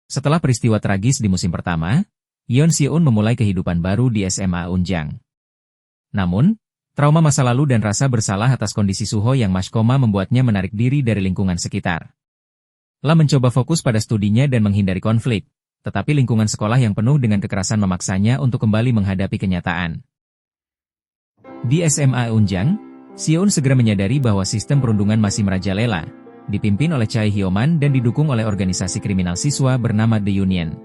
Setelah peristiwa tragis di musim pertama, Yeon Si-eun memulai kehidupan baru di SMA Unjang. Namun, trauma masa lalu dan rasa bersalah atas kondisi Suho yang maskoma membuatnya menarik diri dari lingkungan sekitar. La mencoba fokus pada studinya dan menghindari konflik, tetapi lingkungan sekolah yang penuh dengan kekerasan memaksanya untuk kembali menghadapi kenyataan. Di SMA Unjang, Si-eun segera menyadari bahwa sistem perundungan masih merajalela, dipimpin oleh Chae Hyo-man dan didukung oleh organisasi kriminal siswa bernama The Union.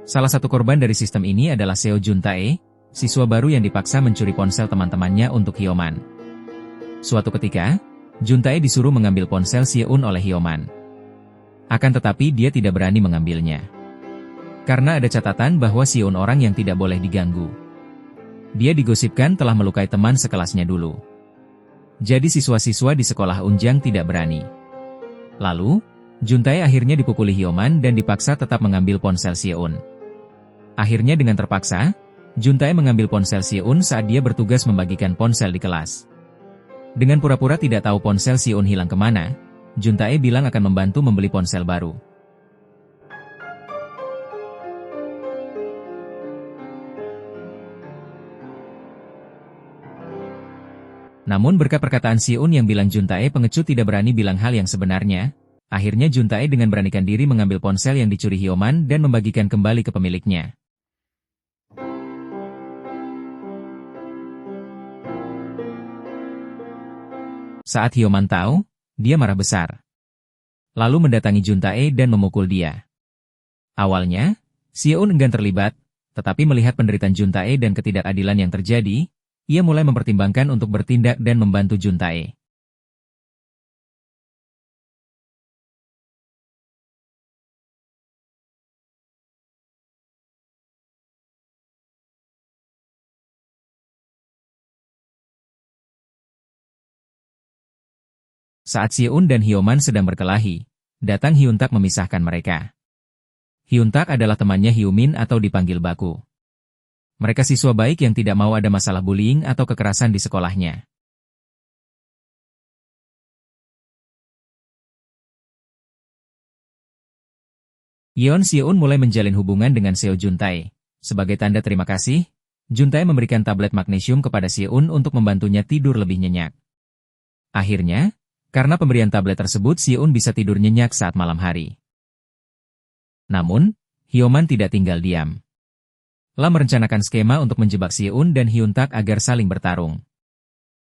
Salah satu korban dari sistem ini adalah Seo Jun-tae, siswa baru yang dipaksa mencuri ponsel teman-temannya untuk Hyo-man. Suatu ketika, Jun-tae disuruh mengambil ponsel Si-eun oleh Hyo-man. Akan tetapi dia tidak berani mengambilnya. Karena ada catatan bahwa Si-eun orang yang tidak boleh diganggu. Dia digosipkan telah melukai teman sekelasnya dulu. Jadi siswa-siswa di sekolah Unjang tidak berani. Lalu, Jun-tae akhirnya dipukuli Hyo-man dan dipaksa tetap mengambil ponsel Si-eun. Akhirnya dengan terpaksa, Jun-tae mengambil ponsel Si-eun saat dia bertugas membagikan ponsel di kelas. Dengan pura-pura tidak tahu ponsel Si-eun hilang kemana, Jun-tae bilang akan membantu membeli ponsel baru. Namun berkat perkataan Si-eun yang bilang Jun-tae pengecut tidak berani bilang hal yang sebenarnya, akhirnya Jun-tae dengan beranikan diri mengambil ponsel yang dicuri Hyo-man dan membagikan kembali ke pemiliknya. Saat Hyo-man tahu, dia marah besar. Lalu mendatangi Jun-tae dan memukul dia. Awalnya, Si-eun enggan terlibat, tetapi melihat penderitaan Jun-tae dan ketidakadilan yang terjadi, ia mulai mempertimbangkan untuk bertindak dan membantu Jun-tae. Saat Si-eun dan Hyo-man sedang berkelahi, datang Hyun-tak memisahkan mereka. Hyun-tak adalah temannya Hyo-min atau dipanggil Baku. Mereka siswa baik yang tidak mau ada masalah bullying atau kekerasan di sekolahnya. Yeon Si-eun mulai menjalin hubungan dengan Seo Jun-tae. Sebagai tanda terima kasih, Jun-tae memberikan tablet magnesium kepada Si-eun untuk membantunya tidur lebih nyenyak. Akhirnya, karena pemberian tablet tersebut Si-eun bisa tidur nyenyak saat malam hari. Namun, Hyo-man tidak tinggal diam. La merencanakan skema untuk menjebak Si-eun dan Hyun-tak agar saling bertarung.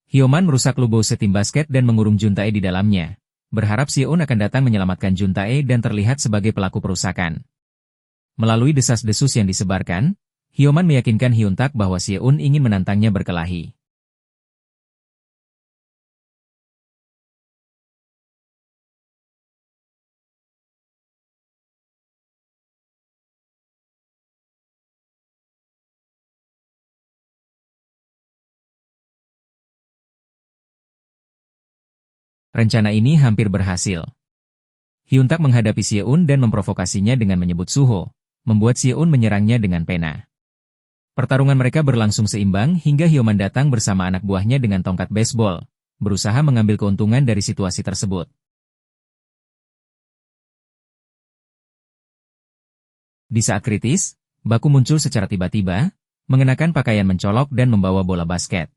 Hyo-man merusak lubang setim basket dan mengurung Jun-tae di dalamnya, berharap Si-eun akan datang menyelamatkan Jun-tae dan terlihat sebagai pelaku perusakan. Melalui desas-desus yang disebarkan, Hyo-man meyakinkan Hyun-tak bahwa Si-eun ingin menantangnya berkelahi. Rencana ini hampir berhasil. Hyun-tak menghadapi Si-eun dan memprovokasinya dengan menyebut Suho, membuat Si-eun menyerangnya dengan pena. Pertarungan mereka berlangsung seimbang hingga Hyo-man datang bersama anak buahnya dengan tongkat baseball, berusaha mengambil keuntungan dari situasi tersebut. Di saat kritis, Baku muncul secara tiba-tiba, mengenakan pakaian mencolok dan membawa bola basket.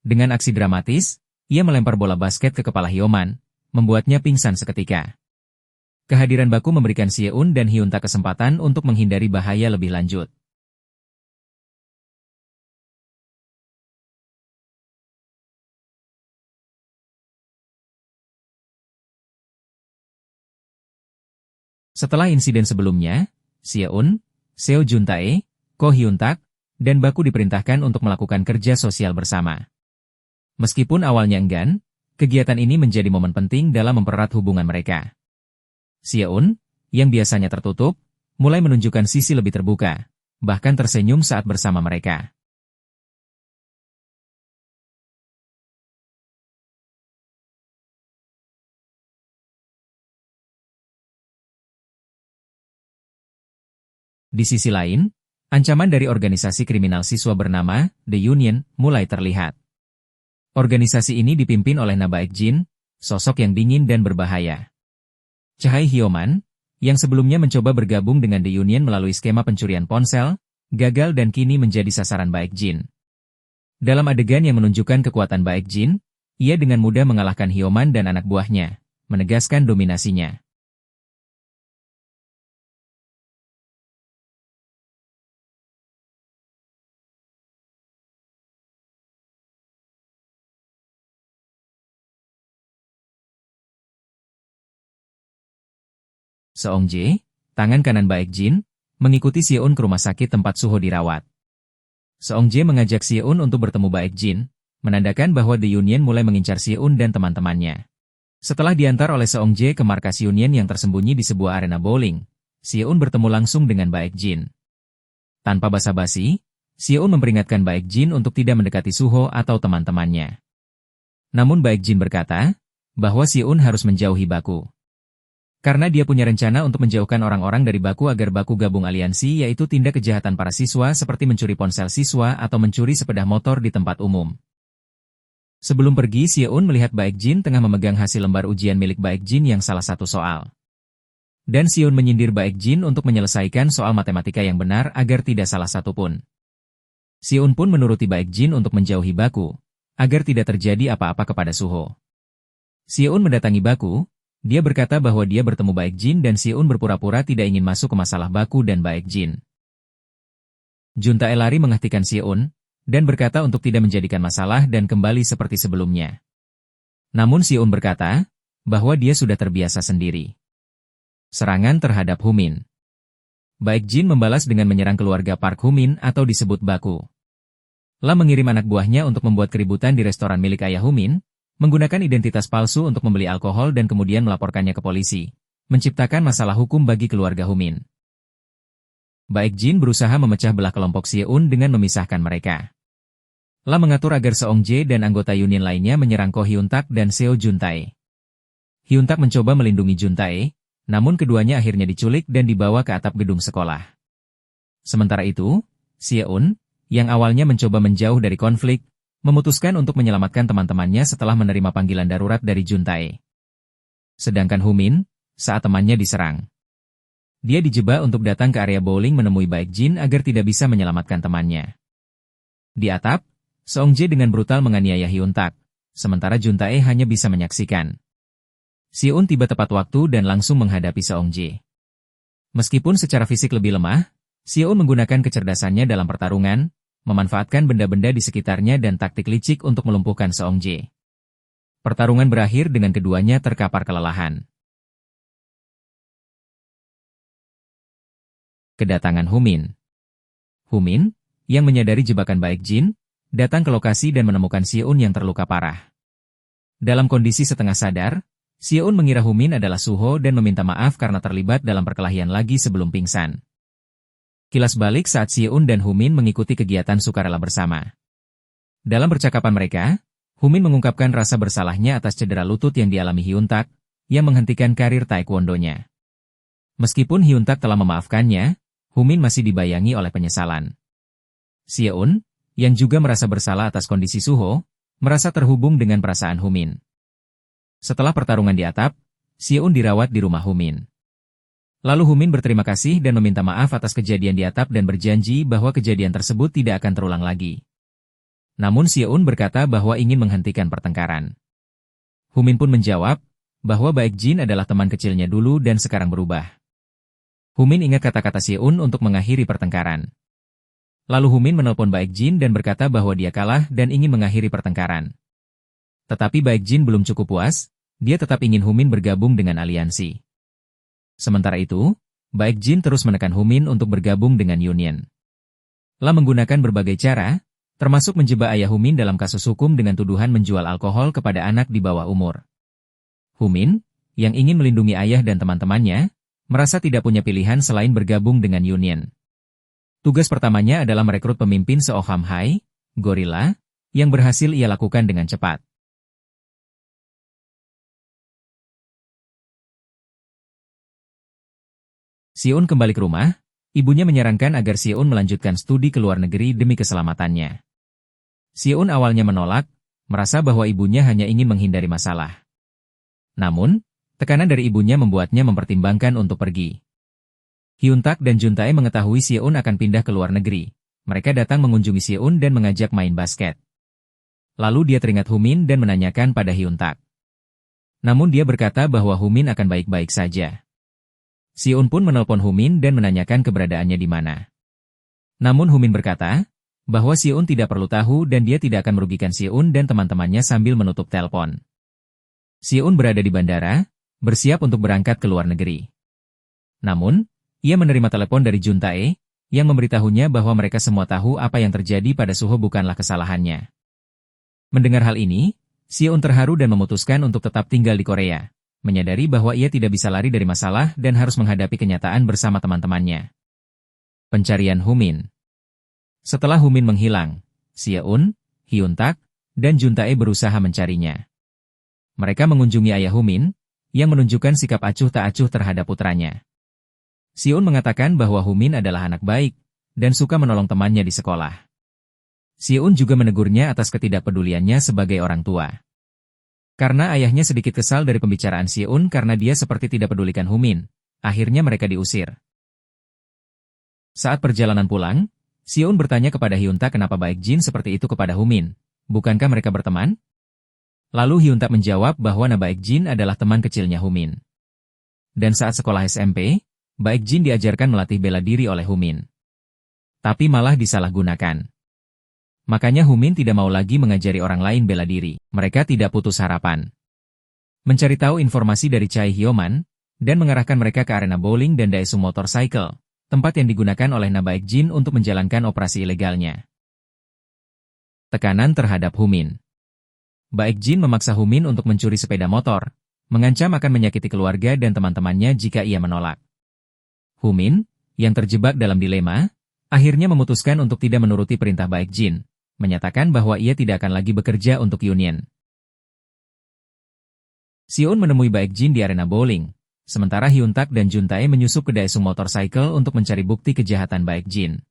Dengan aksi dramatis, ia melempar bola basket ke kepala Hyo-man, membuatnya pingsan seketika. Kehadiran Baku memberikan Si-eun dan Hyun-tak kesempatan untuk menghindari bahaya lebih lanjut. Setelah insiden sebelumnya, Si-eun, Seo Jun-tae, Ko Hyun-tak, dan Baku diperintahkan untuk melakukan kerja sosial bersama. Meskipun awalnya enggan, kegiatan ini menjadi momen penting dalam mempererat hubungan mereka. Si-eun, yang biasanya tertutup, mulai menunjukkan sisi lebih terbuka, bahkan tersenyum saat bersama mereka. Di sisi lain, ancaman dari organisasi kriminal siswa bernama The Union mulai terlihat. Organisasi ini dipimpin oleh Na Baek-jin, sosok yang dingin dan berbahaya. Chae Hyo-man, yang sebelumnya mencoba bergabung dengan The Union melalui skema pencurian ponsel, gagal dan kini menjadi sasaran Baek Jin. Dalam adegan yang menunjukkan kekuatan Baek Jin, ia dengan mudah mengalahkan Hyoman dan anak buahnya, menegaskan dominasinya. Seong-jae, tangan kanan Baek Jin, mengikuti Seon ke rumah sakit tempat Suho dirawat. Seong-jae mengajak Seon untuk bertemu Baek Jin, menandakan bahwa The Union mulai mengincar Seon dan teman-temannya. Setelah diantar oleh Seong-jae ke markas Union yang tersembunyi di sebuah arena bowling, Seon bertemu langsung dengan Baek Jin. Tanpa basa-basi, Seon memperingatkan Baek Jin untuk tidak mendekati Suho atau teman-temannya. Namun Baek Jin berkata, bahwa Seon harus menjauhi Baku. Karena dia punya rencana untuk menjauhkan orang-orang dari Baku agar Baku gabung aliansi, yaitu tindak kejahatan para siswa seperti mencuri ponsel siswa atau mencuri sepeda motor di tempat umum. Sebelum pergi, Seon melihat Baek Jin tengah memegang hasil lembar ujian milik Baek Jin yang salah satu soal. Dan Seon menyindir Baek Jin untuk menyelesaikan soal matematika yang benar agar tidak salah satu pun. Seon pun menuruti Baek Jin untuk menjauhi Baku, agar tidak terjadi apa-apa kepada Suho. Seon mendatangi Baku. Dia berkata bahwa dia bertemu Baek Jin dan Seon berpura-pura tidak ingin masuk ke masalah Baku dan Baek Jin. Juntae lari menghentikan Seon, dan berkata untuk tidak menjadikan masalah dan kembali seperti sebelumnya. Namun Seon berkata, bahwa dia sudah terbiasa sendiri. Serangan terhadap Humin. Baek Jin membalas dengan menyerang keluarga Park Humin atau disebut Baku. La mengirim anak buahnya untuk membuat keributan di restoran milik ayah Humin, menggunakan identitas palsu untuk membeli alkohol dan kemudian melaporkannya ke polisi, menciptakan masalah hukum bagi keluarga Humin. Baek Jin berusaha memecah belah kelompok Seon dengan memisahkan mereka. La mengatur agar Seong-jae dan anggota Union lainnya menyerang Ko Hyun-tak dan Seo Juntae. Hyun-tak mencoba melindungi Juntae, namun keduanya akhirnya diculik dan dibawa ke atap gedung sekolah. Sementara itu, Seon, yang awalnya mencoba menjauh dari konflik, memutuskan untuk menyelamatkan teman-temannya setelah menerima panggilan darurat dari Juntae. Sedangkan Humin, saat temannya diserang, dia dijebak untuk datang ke area bowling menemui Baek Jin agar tidak bisa menyelamatkan temannya. Di atap, Seong-jae dengan brutal menganiaya Hyun-tak, sementara Juntae hanya bisa menyaksikan. Seon tiba tepat waktu dan langsung menghadapi Seong-jae. Meskipun secara fisik lebih lemah, Seon menggunakan kecerdasannya dalam pertarungan, memanfaatkan benda-benda di sekitarnya dan taktik licik untuk melumpuhkan Seong-jae. Pertarungan berakhir dengan keduanya terkapar kelelahan. Kedatangan Humin. Humin, yang menyadari jebakan Baek Jin, datang ke lokasi dan menemukan Seon yang terluka parah. Dalam kondisi setengah sadar, Seon mengira Humin adalah Suho dan meminta maaf karena terlibat dalam perkelahian lagi sebelum pingsan. Kilas balik saat Seon dan Humin mengikuti kegiatan sukarela bersama. Dalam percakapan mereka, Humin mengungkapkan rasa bersalahnya atas cedera lutut yang dialami Hyun-tak, yang menghentikan karir taekwondonya. Meskipun Hyun-tak telah memaafkannya, Humin masih dibayangi oleh penyesalan. Seon, yang juga merasa bersalah atas kondisi Suho, merasa terhubung dengan perasaan Humin. Setelah pertarungan di atap, Seon dirawat di rumah Humin. Lalu Humin berterima kasih dan meminta maaf atas kejadian di atap dan berjanji bahwa kejadian tersebut tidak akan terulang lagi. Namun Seon berkata bahwa ingin menghentikan pertengkaran. Humin pun menjawab bahwa Baek Jin adalah teman kecilnya dulu dan sekarang berubah. Humin ingat kata-kata Seon untuk mengakhiri pertengkaran. Lalu Humin menelpon Baek Jin dan berkata bahwa dia kalah dan ingin mengakhiri pertengkaran. Tetapi Baek Jin belum cukup puas, dia tetap ingin Humin bergabung dengan aliansi. Sementara itu, Baek Jin terus menekan Humin untuk bergabung dengan Union. La menggunakan berbagai cara, termasuk menjebak ayah Humin dalam kasus hukum dengan tuduhan menjual alkohol kepada anak di bawah umur. Humin, yang ingin melindungi ayah dan teman-temannya, merasa tidak punya pilihan selain bergabung dengan Union. Tugas pertamanya adalah merekrut pemimpin Seoham Hai, gorila, yang berhasil ia lakukan dengan cepat. Seon kembali ke rumah, ibunya menyarankan agar Seon melanjutkan studi ke luar negeri demi keselamatannya. Seon awalnya menolak, merasa bahwa ibunya hanya ingin menghindari masalah. Namun, Tekanan dari ibunya membuatnya mempertimbangkan untuk pergi. Hyun-tak dan Jun-tae mengetahui Seo-eun akan pindah ke luar negeri. Mereka datang mengunjungi Seo-eun dan mengajak main basket. Lalu dia teringat Humin dan menanyakan pada Hyun-tak. Namun dia berkata bahwa Humin akan baik-baik saja. Seo-eun pun menelpon Humin dan menanyakan keberadaannya di mana. Namun Humin berkata bahwa Seo-eun tidak perlu tahu dan dia tidak akan merugikan Seo-eun dan teman-temannya sambil menutup telepon. Seo-eun berada di bandara, bersiap untuk berangkat ke luar negeri. Namun, ia menerima telepon dari Jun-tae, yang memberitahunya bahwa mereka semua tahu apa yang terjadi pada Suho bukanlah kesalahannya. Mendengar hal ini, Seo-eun terharu dan memutuskan untuk tetap tinggal di Korea, menyadari bahwa ia tidak bisa lari dari masalah dan harus menghadapi kenyataan bersama teman-temannya. Pencarian Humin. Setelah Humin menghilang, Seo-eun, Hyun-tak, dan Jun-tae berusaha mencarinya. Mereka mengunjungi ayah Humin, yang menunjukkan sikap acuh tak acuh terhadap putranya. Seo-eun mengatakan bahwa Humin adalah anak baik, dan suka menolong temannya di sekolah. Seo-eun juga menegurnya atas ketidakpeduliannya sebagai orang tua. Karena ayahnya sedikit kesal dari pembicaraan Seo-eun karena dia seperti tidak pedulikan Humin, akhirnya mereka diusir. Saat perjalanan pulang, Seo-eun bertanya kepada Hyun-tak kenapa baik Jin seperti itu kepada Humin. Bukankah mereka berteman? Lalu Hyun-tak menjawab bahwa Baek Jin adalah teman kecilnya Humin. Dan saat sekolah SMP, Baek Jin diajarkan melatih bela diri oleh Humin. Tapi malah disalahgunakan. Makanya Humin tidak mau lagi mengajari orang lain bela diri. Mereka tidak putus harapan. Mencari tahu informasi dari Chai Hyoman, dan mengarahkan mereka ke arena bowling dan Daesu Motorcycle, tempat yang digunakan oleh Baek Jin untuk menjalankan operasi ilegalnya. Tekanan terhadap Humin. Baek Jin memaksa Humin untuk mencuri sepeda motor, mengancam akan menyakiti keluarga dan teman-temannya jika ia menolak. Humin, yang terjebak dalam dilema, akhirnya memutuskan untuk tidak menuruti perintah Baek Jin, menyatakan bahwa ia tidak akan lagi bekerja untuk Union. Seo-eun menemui Baek Jin di arena bowling, sementara Hyun-tak dan Jun-tae menyusup ke Daesu Motorcycle untuk mencari bukti kejahatan Baek Jin.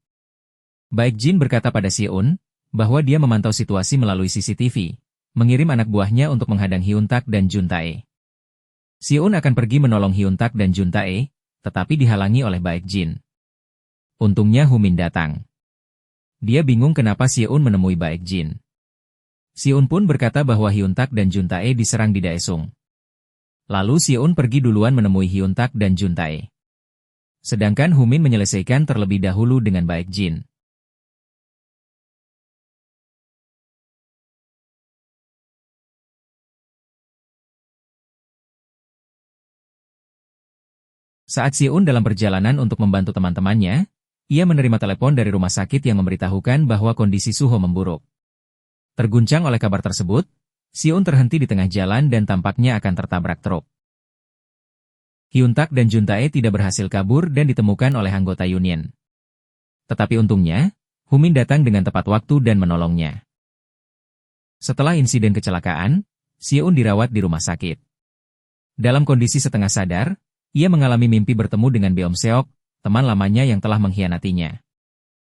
Baek Jin berkata pada Seo-eun bahwa dia memantau situasi melalui CCTV, mengirim anak buahnya untuk menghadang Hyun-tak dan Jun-tae. Seo-eun akan pergi menolong Hyun-tak dan Jun-tae, tetapi dihalangi oleh Baek Jin. Untungnya Humin datang. Dia bingung kenapa Seo-eun menemui Baek Jin. Seo-eun pun berkata bahwa Hyun-tak dan Jun-tae diserang di Daesung. Lalu Seo-eun pergi duluan menemui Hyun-tak dan Jun-tae. Sedangkan Humin menyelesaikan terlebih dahulu dengan Baek Jin. Saat Seo-eun dalam perjalanan untuk membantu teman-temannya, ia menerima telepon dari rumah sakit yang memberitahukan bahwa kondisi Suho memburuk. Terguncang oleh kabar tersebut, Seo-eun terhenti di tengah jalan dan tampaknya akan tertabrak truk. Hyun-tak dan Jun-tae tidak berhasil kabur dan ditemukan oleh anggota Union. Tetapi untungnya, Humin datang dengan tepat waktu dan menolongnya. Setelah insiden kecelakaan, Seo-eun dirawat di rumah sakit. Dalam kondisi setengah sadar, ia mengalami mimpi bertemu dengan Beom Seok, teman lamanya yang telah mengkhianatinya.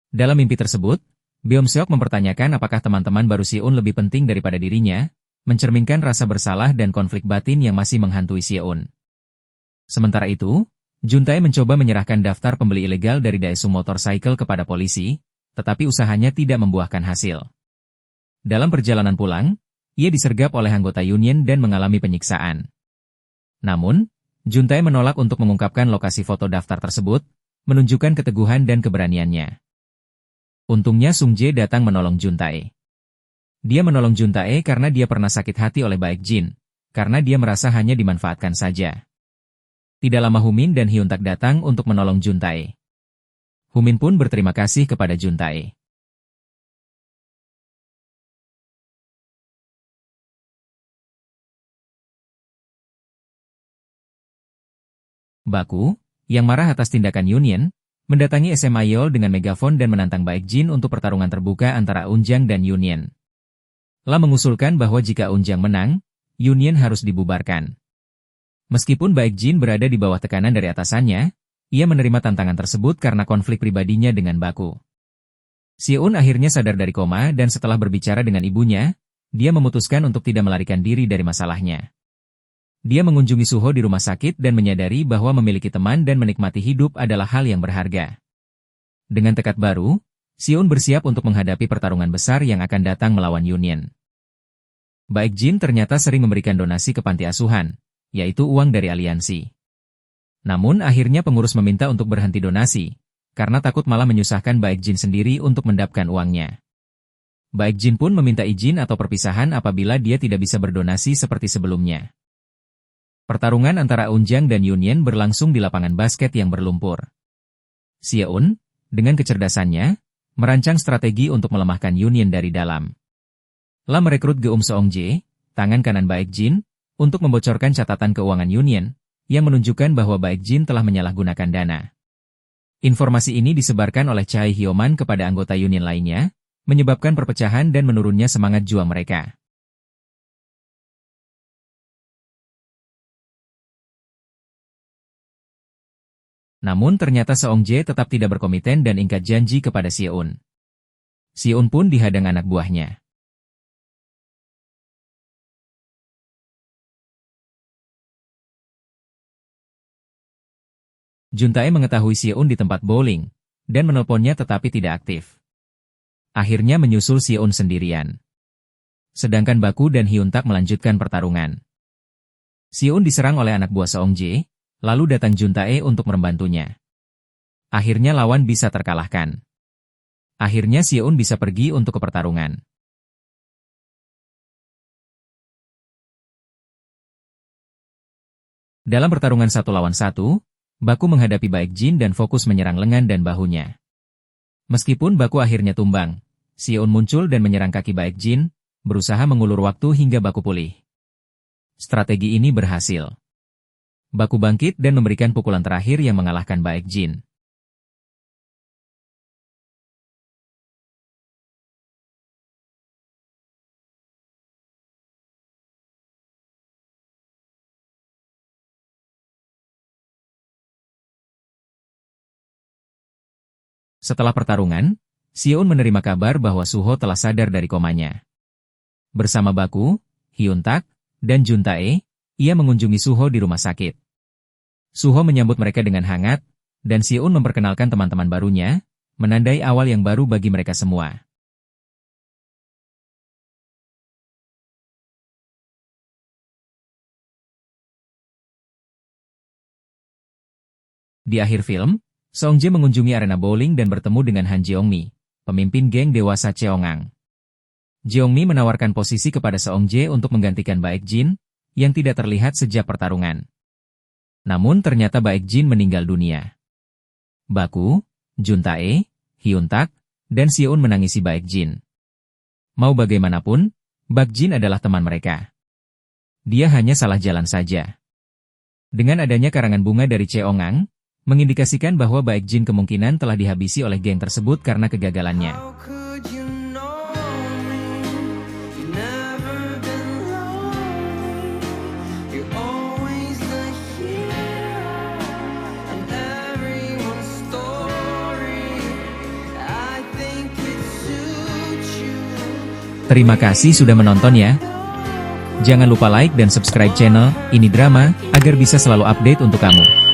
Dalam mimpi tersebut, Beom Seok mempertanyakan apakah teman-teman baru Seo-eun lebih penting daripada dirinya, mencerminkan rasa bersalah dan konflik batin yang masih menghantui Seo-eun. Sementara itu, Jun-tae mencoba menyerahkan daftar pembeli ilegal dari Daesu Motorcycle kepada polisi, tetapi usahanya tidak membuahkan hasil. Dalam perjalanan pulang, ia disergap oleh anggota Union dan mengalami penyiksaan. Namun, Jun-tae menolak untuk mengungkapkan lokasi foto daftar tersebut, menunjukkan keteguhan dan keberaniannya. Untungnya Sung Jae datang menolong Jun-tae. Dia menolong Jun-tae karena dia pernah sakit hati oleh Baek Jin, karena dia merasa hanya dimanfaatkan saja. Tidak lama Humin dan Hyun-tak datang untuk menolong Jun-tae. Humin pun berterima kasih kepada Jun-tae. Baku, yang marah atas tindakan Union, mendatangi SMA Yeol dengan megafon dan menantang Baek Jin untuk pertarungan terbuka antara Eunjang dan Union. La mengusulkan bahwa jika Eunjang menang, Union harus dibubarkan. Meskipun Baek Jin berada di bawah tekanan dari atasannya, ia menerima tantangan tersebut karena konflik pribadinya dengan Baku. Seo-eun akhirnya sadar dari koma dan setelah berbicara dengan ibunya, dia memutuskan untuk tidak melarikan diri dari masalahnya. Dia mengunjungi Suho di rumah sakit dan menyadari bahwa memiliki teman dan menikmati hidup adalah hal yang berharga. Dengan tekad baru, Seon bersiap untuk menghadapi pertarungan besar yang akan datang melawan Union. Baek Jin ternyata sering memberikan donasi ke panti asuhan, yaitu uang dari aliansi. Namun akhirnya pengurus meminta untuk berhenti donasi, karena takut malah menyusahkan Baek Jin sendiri untuk mendapatkan uangnya. Baek Jin pun meminta izin atau perpisahan apabila dia tidak bisa berdonasi seperti sebelumnya. Pertarungan antara Eunjang dan Union berlangsung di lapangan basket yang berlumpur. Seon, dengan kecerdasannya, merancang strategi untuk melemahkan Union dari dalam. Lah merekrut Geum Seong-jae, tangan kanan Baek Jin, untuk membocorkan catatan keuangan Union, yang menunjukkan bahwa Baek Jin telah menyalahgunakan dana. Informasi ini disebarkan oleh Chae Hyo-man kepada anggota Union lainnya, menyebabkan perpecahan dan menurunnya semangat juang mereka. Namun ternyata Seong-jae tetap tidak berkomiten dan ingkar janji kepada Seon. Seon pun dihadang anak buahnya. Juntae mengetahui Seon di tempat bowling, dan menelponnya tetapi tidak aktif. Akhirnya menyusul Seon sendirian. Sedangkan Baku dan Hyun-tak melanjutkan pertarungan. Seon diserang oleh anak buah Seong-jae, lalu datang Juntae untuk membantunya. Akhirnya lawan bisa terkalahkan. Akhirnya Seon bisa pergi untuk ke pertarungan. Dalam pertarungan 1 lawan 1, Baku menghadapi Baek Jin dan fokus menyerang lengan dan bahunya. Meskipun Baku akhirnya tumbang, Seon muncul dan menyerang kaki Baek Jin, berusaha mengulur waktu hingga Baku pulih. Strategi ini berhasil. Baku bangkit dan memberikan pukulan terakhir yang mengalahkan Baek Jin. Setelah pertarungan, Seon menerima kabar bahwa Suho telah sadar dari komanya. Bersama Baku, Hyun-tak, dan Juntae, ia mengunjungi Suho di rumah sakit. Suho menyambut mereka dengan hangat, dan Seon memperkenalkan teman-teman barunya, menandai awal yang baru bagi mereka semua. Di akhir film, Seong-jae mengunjungi arena bowling dan bertemu dengan Han Jeong-mi, pemimpin geng dewasa Cheongang. Jeong-mi menawarkan posisi kepada Seong-jae untuk menggantikan Baek Jin, yang tidak terlihat sejak pertarungan. Namun ternyata Baek Jin meninggal dunia. Baku, Juntae, Hyun-tak, dan Seon menangisi Baek Jin. Mau bagaimanapun, Baek Jin adalah teman mereka. Dia hanya salah jalan saja. Dengan adanya karangan bunga dari Cheongang, mengindikasikan bahwa Baek Jin kemungkinan telah dihabisi oleh geng tersebut karena kegagalannya. Terima kasih sudah menonton ya. Jangan lupa like dan subscribe channel Ini Drama agar bisa selalu update untuk kamu.